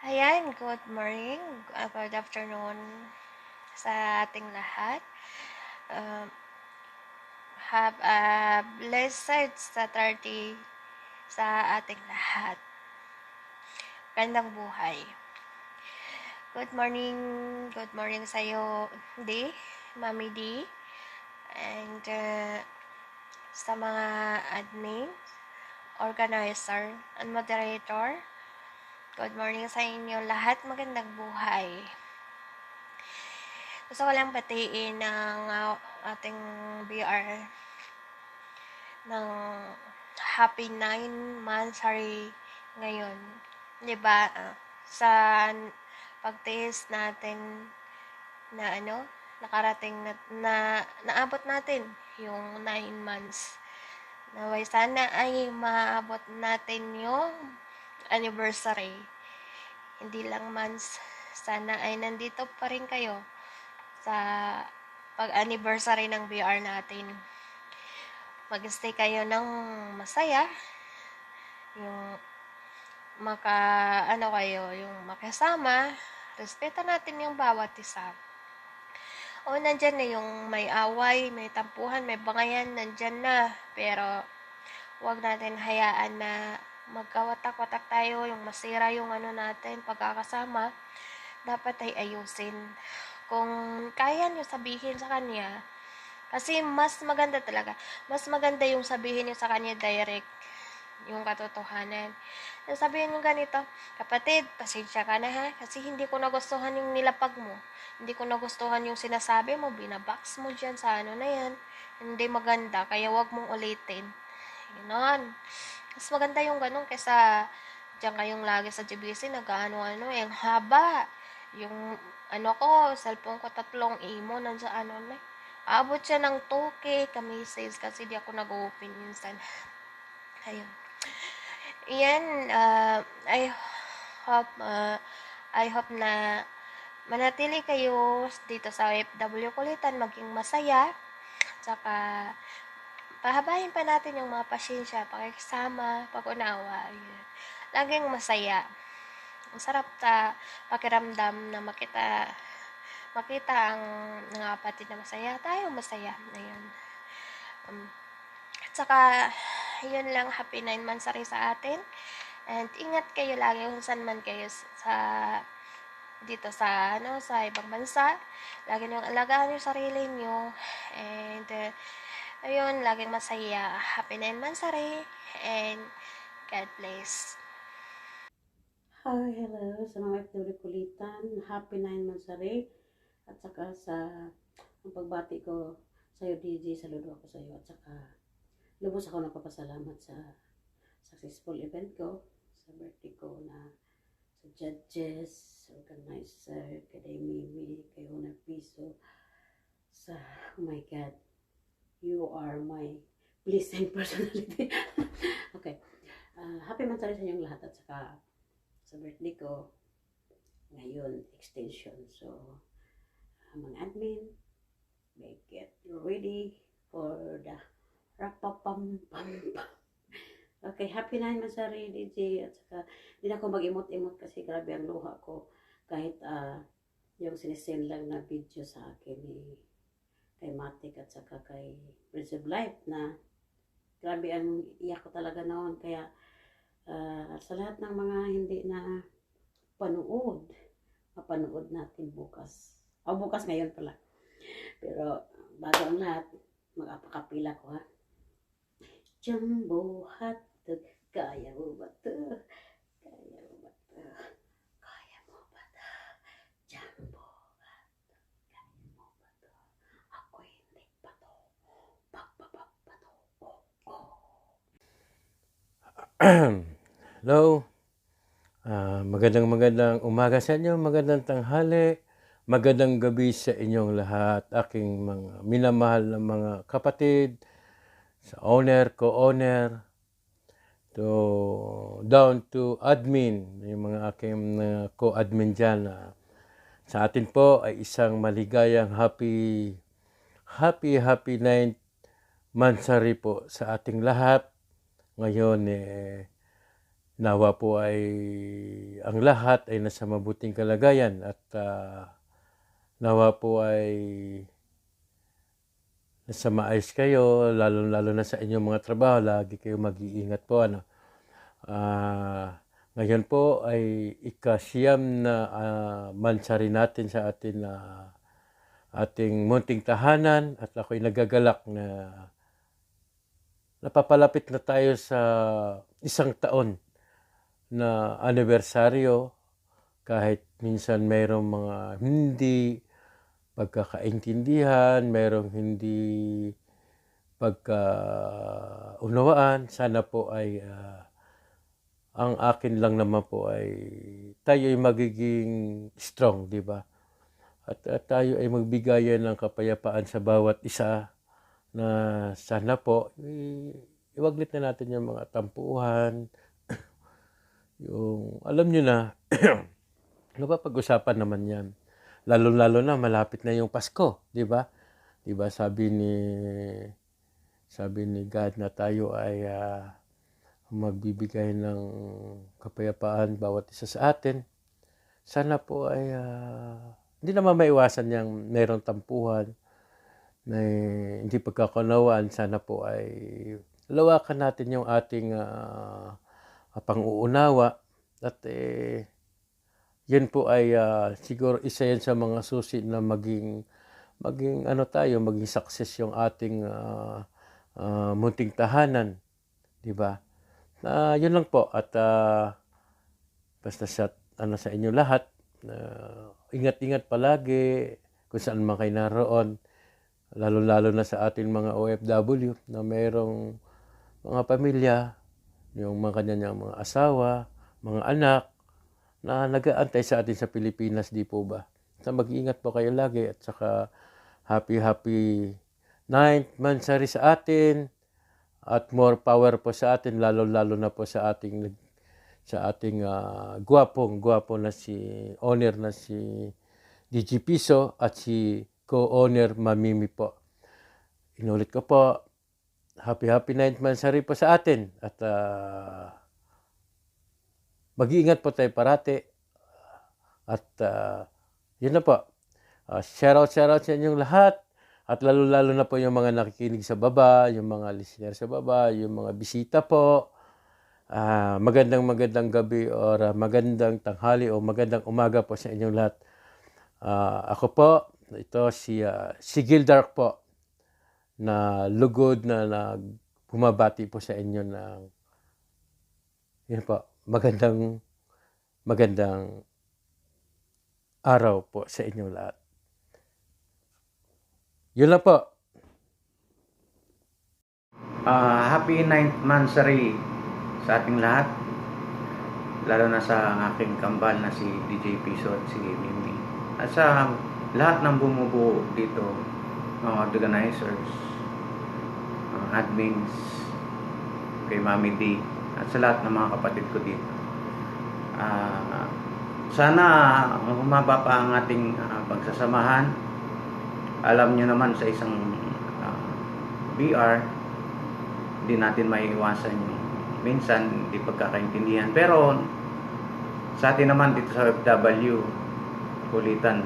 Ayan, good morning, good afternoon sa ating lahat. Um, have a blessed Saturday sa ating lahat. Gandang buhay. Good morning sa'yo, D, Mami D, and sa mga admin, organizer, and moderator. Good morning sa inyo lahat, magandang buhay. Gusto ko lang batiin ng ating BR ng happy 9-monthsary ngayon. 'Di ba? Sa pagtiis natin na nakarating na naabot natin yung 9 months. Naway sana ay maabot natin yung anniversary. Hindi lang months. Sana ay nandito pa rin kayo sa pag-anniversary ng BR natin. Mag-stay kayo ng masaya, yung yung makasama, respeto natin yung bawat isa. O nandyan na yung may away, may tampuhan, may bangayan, nandyan na. Pero huwag natin hayaan na magkawatak-watak tayo, yung masira yung natin, pagkakasama, dapat ay ayusin. Kung kaya nyo sabihin sa kanya, kasi mas maganda talaga. Mas maganda yung sabihin niyo sa kanya direct yung katotohanan. Sabihin mo ganito, kapatid, pasensya ka na ha, kasi hindi ko nagustuhan yung nilapag mo. Hindi ko nagustuhan yung sinasabi mo, binabox mo dyan sa na yan. Hindi maganda, kaya wag mong ulitin. Ganon. Mas maganda yung ganon kaysa dyan kayong lagi sa GBC, nag-ano-ano, yung haba. Yung cellphone ko 3 imo, nandiyan na. Aabot siya ng 2K ka-message kasi di ako nag-open minsan. Ayun. Yan, hope, uh, I hope na manatili kayo dito sa OFW Kulitan, maging masaya. Tsaka, pahabahin pa natin yung mga pasyensya, pakikisama, pag-unawa. Yun. Laging masaya. Ang sarap pakiramdam na makita ang mga kapatid na masaya, tayo masaya. Ayun. At saka, yun lang, happy 9 monthsary sa atin. And ingat kayo lagi kung saan man kayo dito sa ibang bansa. Lagi niyong alagaan yung sarili niyo. And ayun, laging masaya. Happy 9 monthsary and God bless. Hi, hello sa mga FW Kulitan. Happy 9 monthsary. At saka ang pagbati ko sa iyo, DJ, saludo ako sa iyo. At saka lubos ako nagpapasalamat sa successful event ko, sa birthday ko na sa judges, organizer, kay Mimi, kay Honor Piso, oh my God, you are my blessing personality. Okay. Happy monthsary sa inyong lahat. At saka sa birthday ko, ngayon, extension. So, mga admin, get ready for the rapapam-pam-pam. Okay, happy 9 monthsary, DJ. At saka, hindi na ako mag-imot-imot kasi grabe ang luha ko. Kahit yung sinisend lang na video sa akin kay Matic at saka kay Prince of Life na grabe ang iyak ko talaga noon. Kaya, sa lahat ng mga hindi na mapanood natin bukas. Bukas ngayon pala. Pero bago ang lahat, mag-apakapila ko ha. Jumbo hotdog, kaya mo ba to? Kaya mo ba to? Kaya mo ba to? Jumbo hotdog, kaya mo ba to? Ako hindi pa to. Pagbabak pa to. Hello, magandang umaga sa inyo, magandang tanghali, magandang gabi sa inyong lahat, aking mga minamahal na mga kapatid, sa owner, co-owner, down to admin, yung mga aking co-admin dyan. Sa atin po ay isang maligayang happy 9 monthsary po sa ating lahat. Ngayon nawa po ay ang lahat ay nasa mabuting kalagayan at nawa po ay nasa maayos kayo, lalo na sa inyong mga trabaho, lagi kayo mag-iingat po. Ngayon po ay ika-siyam na mansari natin sa ating munting tahanan at ako'y nagagalak na napapalapit na tayo sa 1 taon na anibersaryo, kahit minsan mayroong mga hindi pagkakaintindihan, mayroong hindi pagkaunawaan. Sana po ay ang akin lang naman po ay tayo ay magiging strong, di ba? At tayo ay magbigayan ng kapayapaan sa bawat isa, na sana po iwaglit na natin yung mga tampuhan, yung alam nyo na, napapag-usapan naman yan. Lalo na malapit na yung Pasko, di ba? Di ba sabi ni God na tayo ay magbibigay ng kapayapaan bawat isa sa atin. Sana po ay hindi naman maiwasan yung mayroong tampuhan, na hindi pagkakunawaan. Sana po ay lawakan natin yung ating pang-uunawa at yun po ay siguro isa yan sa mga susi na maging success yung ating munting tahanan, di ba? Yun lang po at basta sa inyo lahat, ingat-ingat palagi kung saan man kayo naroon, lalo na sa ating mga OFW na mayroong mga pamilya, yung mga kanyang mga asawa, mga anak na nag-aantay sa atin sa Pilipinas, di po ba? So mag-iingat po kayo lagi at saka happy 9th Mansari sa atin at more power po sa atin, lalo na po sa ating gwapo na si owner na si DJ Piso at si co-owner Mamimi po. Inulit ko po, happy 9th Mansari po sa atin at mag-iingat po tayo parati at yun na po. Shout out sa inyong lahat at lalo na po yung mga nakikinig sa baba, yung mga listener sa baba, yung mga bisita po. Magandang gabi or magandang tanghali o magandang umaga po sa inyong lahat. Ako po, ito si Gildark po, na lugod na bumabati po sa inyo ng yun po, magandang araw po sa inyong lahat. Yun lang po. Happy 9th Mansari sa ating lahat, lalo na sa aking kambal na si DJ Piso at si Mimi, at sa lahat ng bumubuo dito, mga organizers, mga admins, kay Mami D, at sa lahat ng mga kapatid ko dito. Sana humaba pa ang ating pagsasamahan. Alam nyo naman sa isang BR, hindi natin maiiwasan yung minsan hindi pagkakaintindihan. Pero sa atin naman dito sa OFW, kulitan,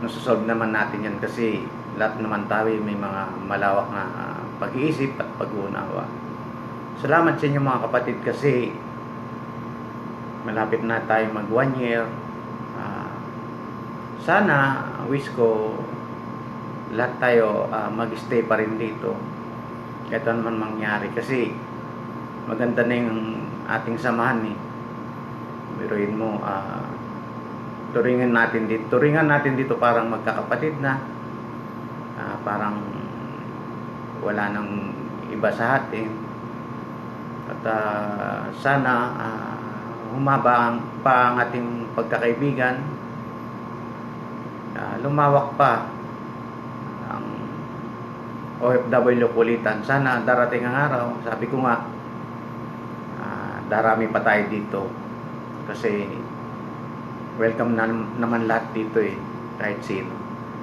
nasusolve naman natin yan kasi lahat naman tayo may mga malawak na pag-iisip at pag-uunawa. Salamat sa inyo mga kapatid kasi malapit na tayo mag 1 year. Sana wish ko lahat tayo mag-stay pa rin dito kahit ano man mangyari kasi maganda na yung ating samahan biruin mo, turingan natin dito parang magkakapatid na, parang wala nang iba sa atin at sana humaba pa ang ating pagkakaibigan, lumawak pa ang OFW kulitan. Sana darating ang araw, sabi ko nga, darami pa tayo dito kasi welcome naman lahat dito kahit sino,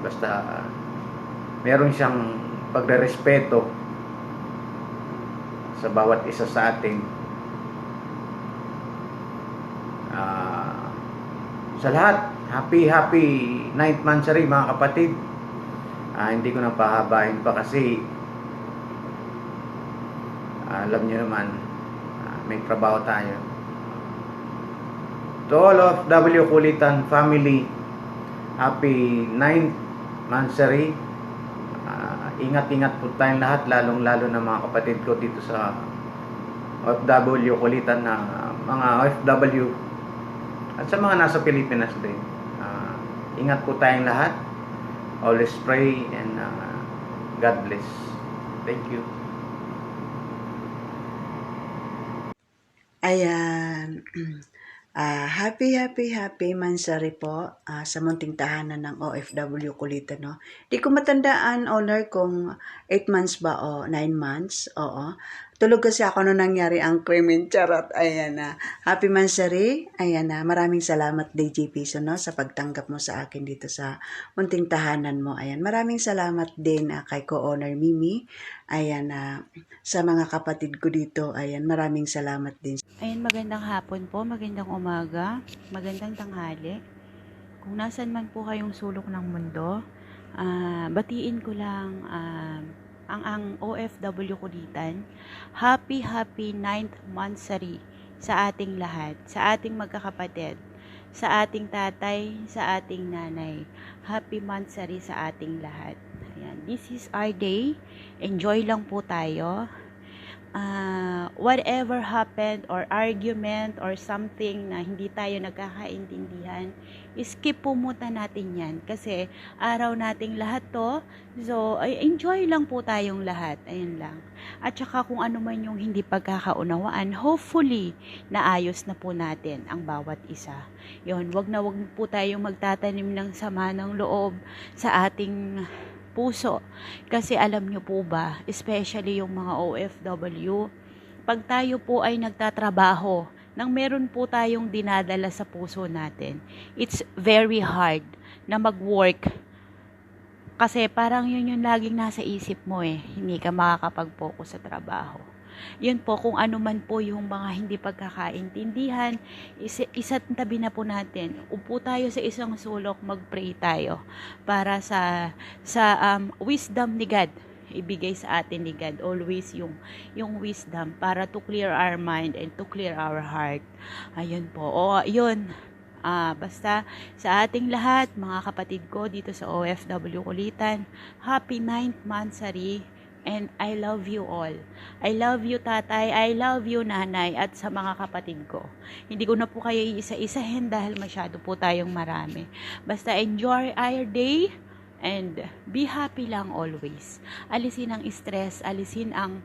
basta meron siyang pagrerespeto sa bawat isa sa atin. sa lahat, happy 9th monthsary mga kapatid. Hindi ko na pahabain pa kasi alam niyo naman, may trabaho tayo. To all of W Kulitan family, happy 9th monthsary. Ingat-ingat po tayong lahat, lalong-lalo na mga kapatid ko dito sa OFW Kulitan na mga OFW at sa mga nasa Pilipinas din. Ingat po tayong lahat. Always pray and God bless. Thank you. Ayan. Happy Mansari po sa munting tahanan ng OFW Kulitan, no? Di ko matandaan, owner, kung 8 months ba o 9 months. Oo. Tulog kasi ako nung nangyari ang krimen. Charot. Ayan na. Happy Mansari. Ayan na. Maraming salamat, DJ Piso, no, sa pagtanggap mo sa akin dito sa munting tahanan mo. Ayan. Maraming salamat din kay co-owner Mimi. Ayan na. Sa mga kapatid ko dito. Ayan. Maraming salamat din. Ayan, magandang hapon po, magandang umaga, magandang tanghali. Kung nasan man po kayong sulok ng mundo, batiin ko lang ang OFW Kulitan. Happy 9th monthsary sa ating lahat, sa ating magkakapatid, sa ating tatay, sa ating nanay. Happy monthsary sa ating lahat. Ayan, this is our day. Enjoy lang po tayo. Whatever happened or argument or something na hindi tayo nagkakaintindihan, skip po muna natin yan kasi araw nating lahat to, so enjoy lang po tayong lahat, ayun lang. At saka kung ano man yung hindi pagkakaunawaan, hopefully naayos na po natin ang bawat isa. Yun, wag po tayong magtatanim ng sama ng loob sa ating puso. Kasi alam nyo po ba, especially yung mga OFW, pag tayo po ay nagtatrabaho, nang meron po tayong dinadala sa puso natin, it's very hard na mag-work. Kasi parang yun yung laging nasa isip mo hindi ka makakapag-focus sa trabaho. Yun po, kung ano man po yung mga hindi pagkakaintindihan, isa't tabi na po natin. Upo tayo sa isang sulok, mag-pray tayo para sa wisdom ni God. Ibigay sa atin ni God always yung wisdom para to clear our mind and to clear our heart. Ayun po. Yun. Basta sa ating lahat, mga kapatid ko dito sa OFW Kulitan, happy 9th monthsary. And I love you all. I love you, tatay. I love you, nanay. At sa mga kapatid ko. Hindi ko na po kayo iisa-isahin dahil masyado po tayong marami. Basta enjoy our day and be happy lang always. Alisin ang stress, alisin ang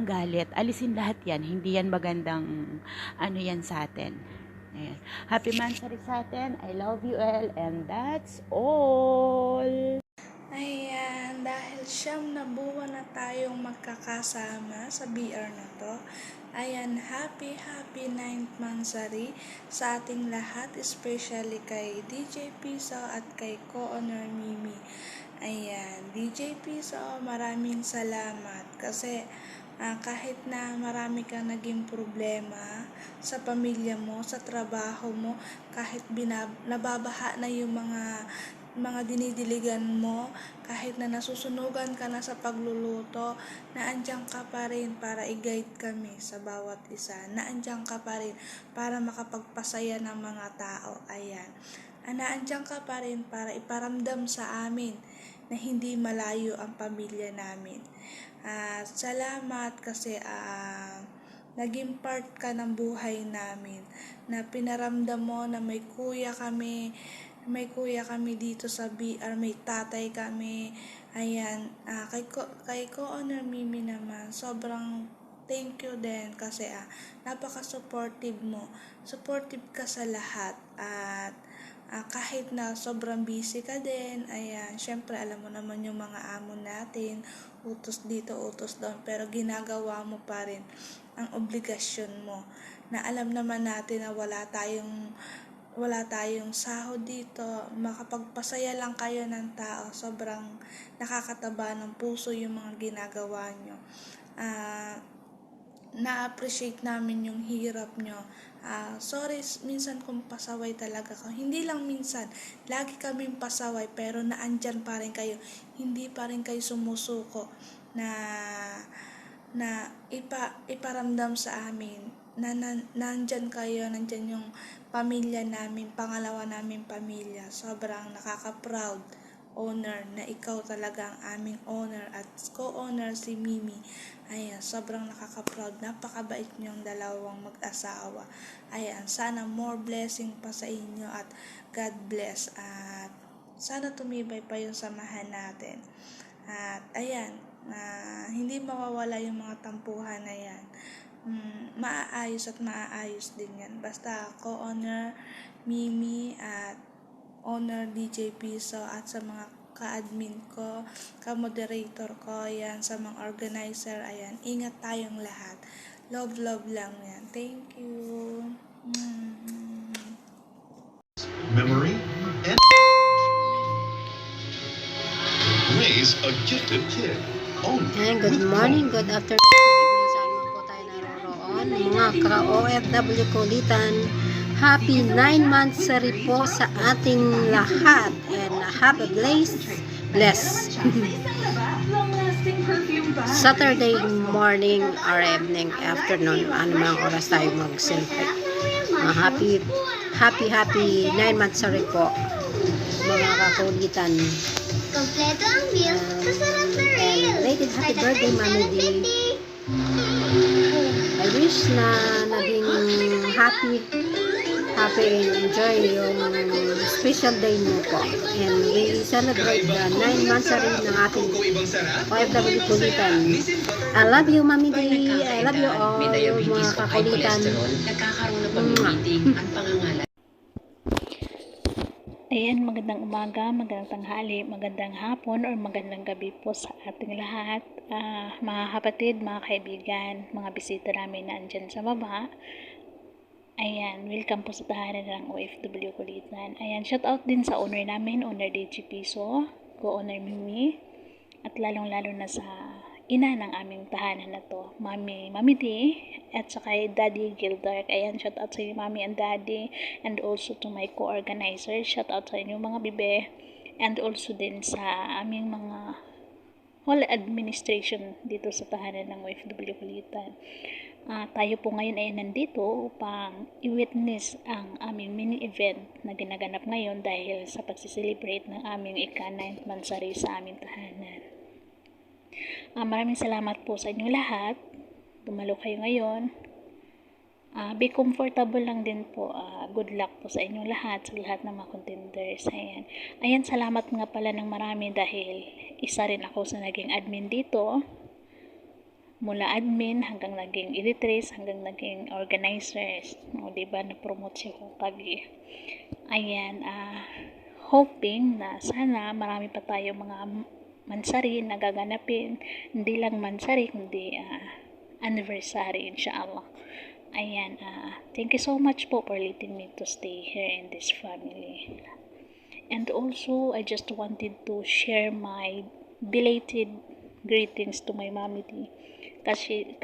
galit, alisin lahat yan. Hindi yan magandang yan sa atin. Ayan. Happy Mansari sa atin. I love you all. And that's all. Ayan, dahil siyam na buwan na tayong magkakasama sa BR na to, ayan, happy 9th monthsary sa ating lahat, especially kay DJ Piso at kay co-owner Mimi. Ayan, DJ Piso, maraming salamat kasi kahit na marami kang naging problema sa pamilya mo, sa trabaho mo, kahit nababaha na yung mga dinidiligan mo, kahit na nasusunugan ka na sa pagluluto, naandyan ka pa rin para i-guide kami sa bawat isa. Naandyan ka pa rin para makapagpasaya ng mga tao. Ayan. Naandyan ka pa rin para iparamdam sa amin na hindi malayo ang pamilya namin. Salamat kasi naging part ka ng buhay namin, na pinaramdam mo na may kuya kami dito sa BR, may tatay kami. Ayan, kay co-owner Mimi naman, sobrang thank you din kasi napaka-supportive mo. Supportive ka sa lahat at kahit na sobrang busy ka din, ayan, syempre alam mo naman yung mga amo natin, utos dito, utos doon, pero ginagawa mo pa rin ang obligasyon mo, na alam naman natin na wala tayong sahod dito, makapagpasaya lang kayo ng tao, sobrang nakakataba ng puso yung mga ginagawa nyo. Na-appreciate namin yung hirap nyo Sorry minsan kung pasaway talaga ko. Hindi lang minsan, lagi kaming pasaway pero naandyan pa rin kayo. Hindi pa rin kayo sumusuko na iparamdam sa amin na nandyan kayo, nandyan yung pamilya namin, pangalawa namin pamilya. Sobrang nakaka-proud owner na ikaw talaga ang aming owner at co-owner si Mimi. Ayan, sobrang nakaka-proud. Napakabait niyong dalawang mag-asawa. Ayan, sana more blessing pa sa inyo at God bless. At sana tumibay pa yung samahan natin. At ayan, hindi mawawala yung mga tampuhan na yan. Maaayos at maaayos din yan. Basta co-owner Mimi at owner DJ Piso at sa mga ka-admin ko, ka-moderator ko, yan, sa mga organizer, ayan, ingat tayong lahat. Love lang yan. Thank you. Memory and raise a gifted kid. And good morning, good afternoon, good evening saan man po tayo naroroon. Mga ka-OFW Kulitan, happy 9 months po sa ating lahat and have a blessed Saturday morning or evening, afternoon, ano mga oras tayo mag-celebrate. Happy 9 months po mga kakulitan. Kompleto ang meal, kasarap na And real. belated happy birthday, Mami D. I wish na naging happy and enjoy yung special day mo po. And we celebrate the 9 months ng ating OFW Kulitan. I love you, Mami D. I love you all, mga kakulitan. Nagkakaroon na pag-meeting ang pangangalan. Ayan, magandang umaga, magandang tanghali, magandang hapon, or magandang gabi po sa ating lahat. Mga kapatid, mga kaibigan, mga bisita namin na andyan sa baba. Ayan, welcome po sa tahanan ng OFW Kulitan. Ayan, shout out din sa owner namin, owner DJ Piso, co-owner Mimi, at lalong-lalo na sa ina ng aming tahanan na to, Mami D, at saka Daddy Gildark. Ayan, shout out sa inyo, Mami and Daddy, and also to my co-organizer, shout out sa inyo mga bibe, and also din sa aming mga whole administration dito sa tahanan ng OFW Kulitan. Tayo po ngayon ay nandito upang i-witness ang aming mini event na ginaganap ngayon dahil sa pagsiselebrate ng aming ika-9th monthsary sa aming tahanan. Maraming salamat po sa inyo lahat. Dumalo kayo ngayon. Be comfortable lang din po. Good luck po sa inyong lahat, sa lahat ng mga contenders. Ayan, salamat nga pala ng marami dahil isa rin ako sa naging admin dito. Mula admin hanggang naging editress, hanggang naging organizers. Diba, na-promote si Hokage. Ayan, hoping na sana marami pa tayo mga mansari na gaganapin. Hindi lang mansari, kundi anniversary, inshallah. Ayan, thank you so much po for letting me to stay here in this family. And also, I just wanted to share my belated greetings to my mommy. Kasi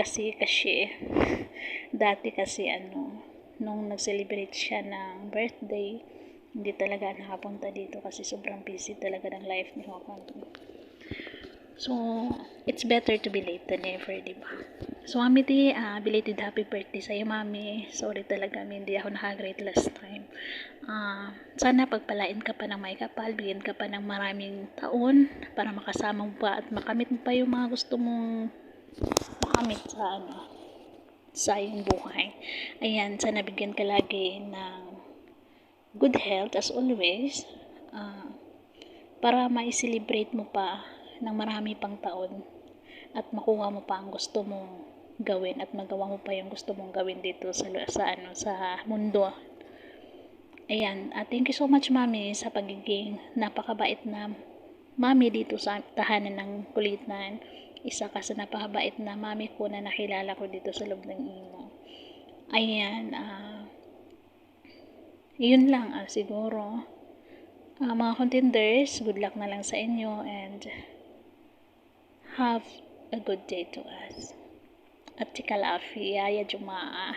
dati kasi nung nag-celebrate siya ng birthday, hindi talaga nakapunta dito kasi sobrang busy talaga ng life ni Hokage. So, it's better to be late than never, diba? So, Mami D, belated happy birthday sa'yo, Mami. Sorry talaga, hindi ako nakagrate last time. Sana pagpalain ka pa ng may kapal, bigyan ka pa ng maraming taon para makasama mo pa at makamit mo pa yung mga gusto mong makamit sa iyong buhay. Ayan, sana bigyan ka lagi ng good health as always, para ma-celebrate mo pa ng marami pang taon at makuha mo pa ang gusto mong gawin at magawa mo pa yung gusto mong gawin dito sa mundo. Ayan, thank you so much, Mami, sa pagiging napakabait na Mami dito sa tahanan ng Kulitan. Isa ka sa napakabait na Mami ko na nakilala ko dito sa loob ng imo. Ayan, yun lang siguro. Mga contenders, good luck na lang sa inyo and have a good day to us. At tikalafi, ya Jumaa.